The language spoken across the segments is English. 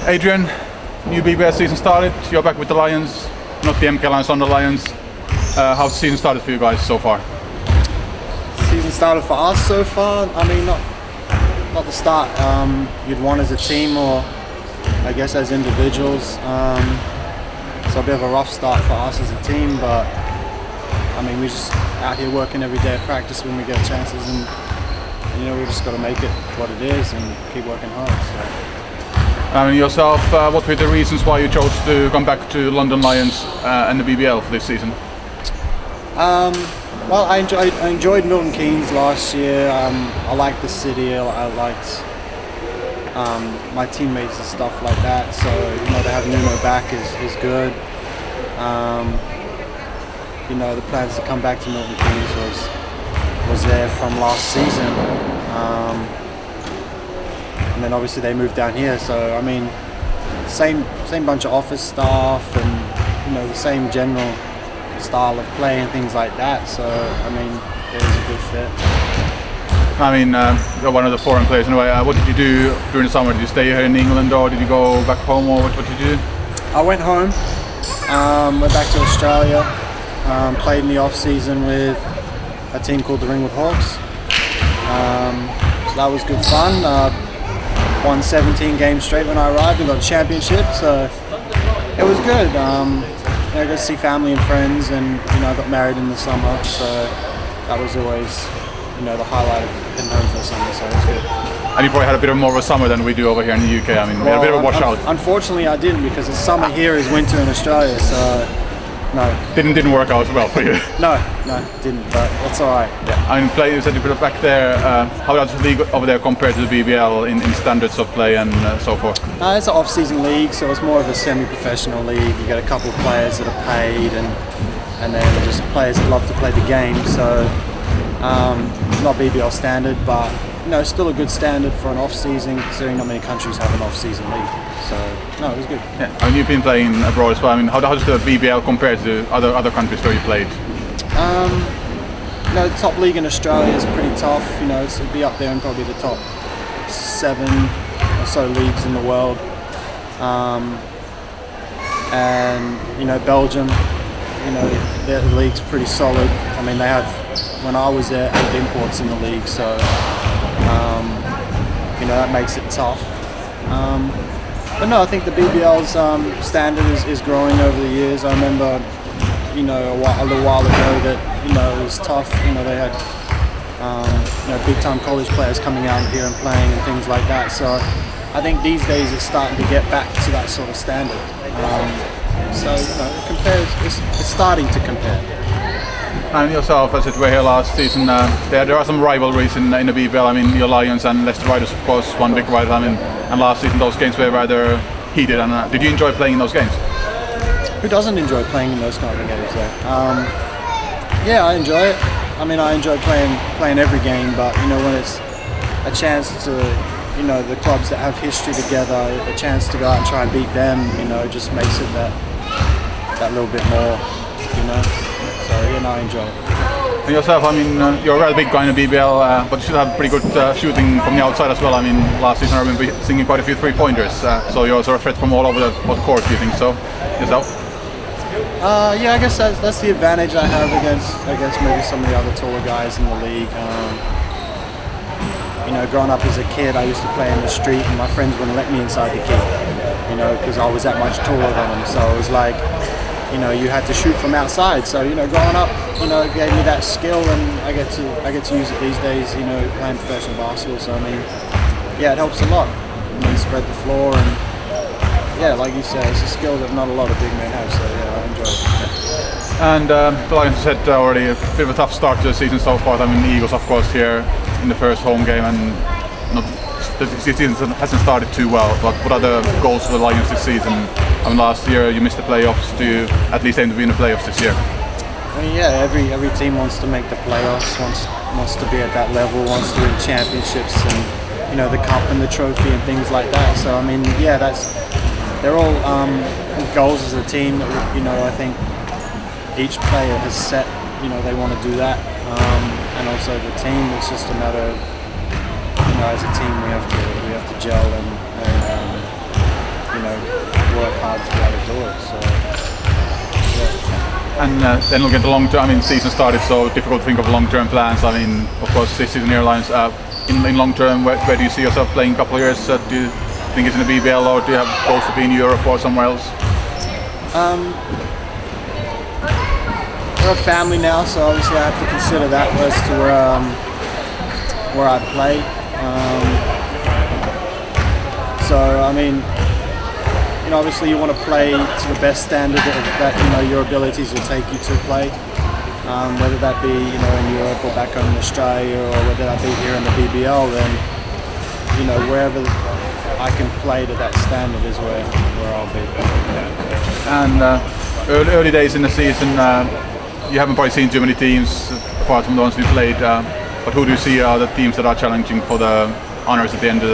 Adrien, new BBL season started. You're back with the Lions, not the MK Lions, on the Lions. How's the season started for you guys so far? Season started for us so far. I mean, not the start you'd want as a team, or I guess as individuals. So a bit of a rough start for us as a team, but I mean, we're just out here working every day at practice when we get chances, and you know, we just got to make it what it is and keep working hard. So. I mean, yourself, what were the reasons why you chose to come back to London Lions and the BBL for this season? Well, I enjoyed Milton Keynes last year. I liked the city. I liked my teammates and stuff like that. So you know, to have Nuno back is good. You know, the plans to come back to Milton Keynes was there from last season. And then obviously they moved down here, so I mean, same bunch of office staff, and you know, the same general style of play and things like that. So I mean, it was a good fit. I mean, you're one of the foreign players anyway. What did you do during the summer? Did you stay here in England, or did you go back home, or what did you do? I went home, went back to Australia, played in the off season with a team called the Ringwood Hawks. So that was good fun. Won 17 games straight when I arrived and got a championship, so it was good. I got to see family and friends, and you know, I got married in the summer, so that was always, you know, the highlight of heading home for the summer, so it was good. And you probably had a bit more of a summer than we do over here in the UK. I mean, we had a bit of a washout. Unfortunately, I didn't, because the summer here is winter in Australia, so no. Didn't work out well for you. No, didn't. But that's all right. Yeah. I mean, you said you put it back there. How does the league over there compare to the BBL in standards of play and so forth? It's an off-season league, so it's more of a semi-professional league. You get a couple of players that are paid, and then just players that love to play the game. So not BBL standard, but you know, still a good standard for an off-season, considering not many countries have an off-season league. So no, it was good. Yeah. I mean, you've been playing abroad as well. I mean, how does the BBL compare to other countries where you played? You know, the top league in Australia is pretty tough. You know, it'd be up there in probably the top 7 or so leagues in the world. And you know, Belgium, you know, their league's pretty solid. I mean, they have, when I was there, 8 imports in the league, so you know, that makes it tough. But no, I think the BBL's standard is growing over the years. I remember, you know, a little while ago that, you know, it was tough. You know, they had you know, big time college players coming out here and playing and things like that. So I think these days it's starting to get back to that sort of standard. So you know, it compares. It's starting to compare. And yourself, as it were here last season, there are some rivalries in the BBL. I mean, your Lions and Leicester Riders, of course, one big rival. I mean, and last season those games were rather heated. And did you enjoy playing in those games? Who doesn't enjoy playing in those kind of games, though? Yeah, I enjoy it. I mean, I enjoy playing every game, but you know, when it's a chance to, you know, the clubs that have history together, a chance to go out and try and beat them, you know, it just makes it that little bit more, you know. So yeah, no, I enjoy it. And yourself, I mean, you're a rather big guy in the BBL, but you should have pretty good shooting from the outside as well. I mean, last season I remember seeing quite a few three-pointers, so you're sort of a threat from all over the court. Do you think so yourself? Yeah, I guess that's the advantage I have against maybe some of the other taller guys in the league. You know, growing up as a kid, I used to play in the street, and my friends wouldn't let me inside the key, you know, because I was that much taller than them. So it was like, you know, you had to shoot from outside. So you know, growing up, you know, it gave me that skill, and I get to use it these days. You know, playing professional basketball. So I mean, yeah, it helps a lot. And then spread the floor, and yeah, like you said, it's a skill that not a lot of big men have. So yeah, I enjoy it. And the Lions had already a bit of a tough start to the season so far. I mean, the Eagles, of course, here in the first home game, and the season hasn't started too well. But what are the goals for the Lions this season? I mean, last year you missed the playoffs. Do you at least aim to be in the playoffs this year? I mean, yeah, every team wants to make the playoffs, wants to be at that level, wants to win championships, and you know, the cup and the trophy and things like that. So I mean, yeah, they're all goals as a team that, you know, I think each player has set, you know, they want to do that, and also the team. It's just a matter of, you know, as a team we have to gel and work hard to be able to do it. So, yeah. And then looking at the long term, I mean, season started, so difficult to think of long-term plans. I mean, of course, this season airlines. In long term, where do you see yourself playing a couple of years? Do you think it's in the BBL, or do you have goals to be in Europe or somewhere else? We're a family now, so obviously I have to consider that as to where I play. So I mean, obviously you want to play to the best standard that your abilities will take you to play. Whether that be in Europe or back home in Australia, or whether that be here in the BBL, then wherever I can play to that standard is where I'll be. And early days in the season, you haven't probably seen too many teams apart from the ones we played. But who do you see are the teams that are challenging for the honours at the end of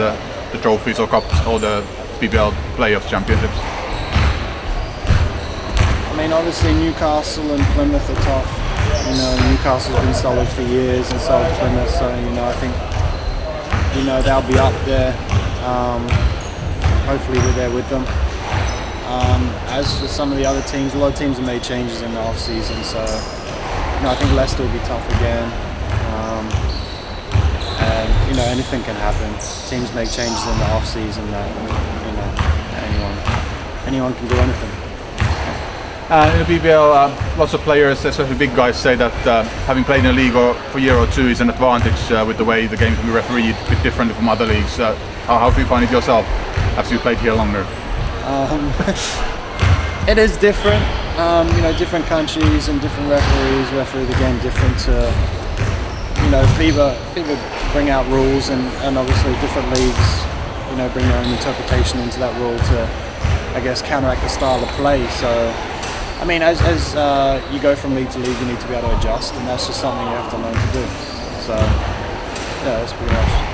the trophies or cups or the BBL playoff championships? I mean, obviously Newcastle and Plymouth are tough. Newcastle's been solid for years, and so has Plymouth. So I think they'll be up there. Hopefully we're there with them. As for some of the other teams, a lot of teams have made changes in the off season. So I think Leicester will be tough again. And anything can happen. Teams make changes in the off season that anyone can do anything. In the BBL, lots of players, especially big guys, say that having played in a league for a year or two is an advantage with the way the game can be refereed, a bit different from other leagues. How do you find it yourself after you played here longer? It is different. Different countries and different referees referee the game different to, FIBA bring out rules, and obviously different leagues, bring their own interpretation into that rule to, I guess, counteract the style of play. So, I mean, as you go from league to league, you need to be able to adjust, and that's just something you have to learn to do. So, yeah, that's pretty much.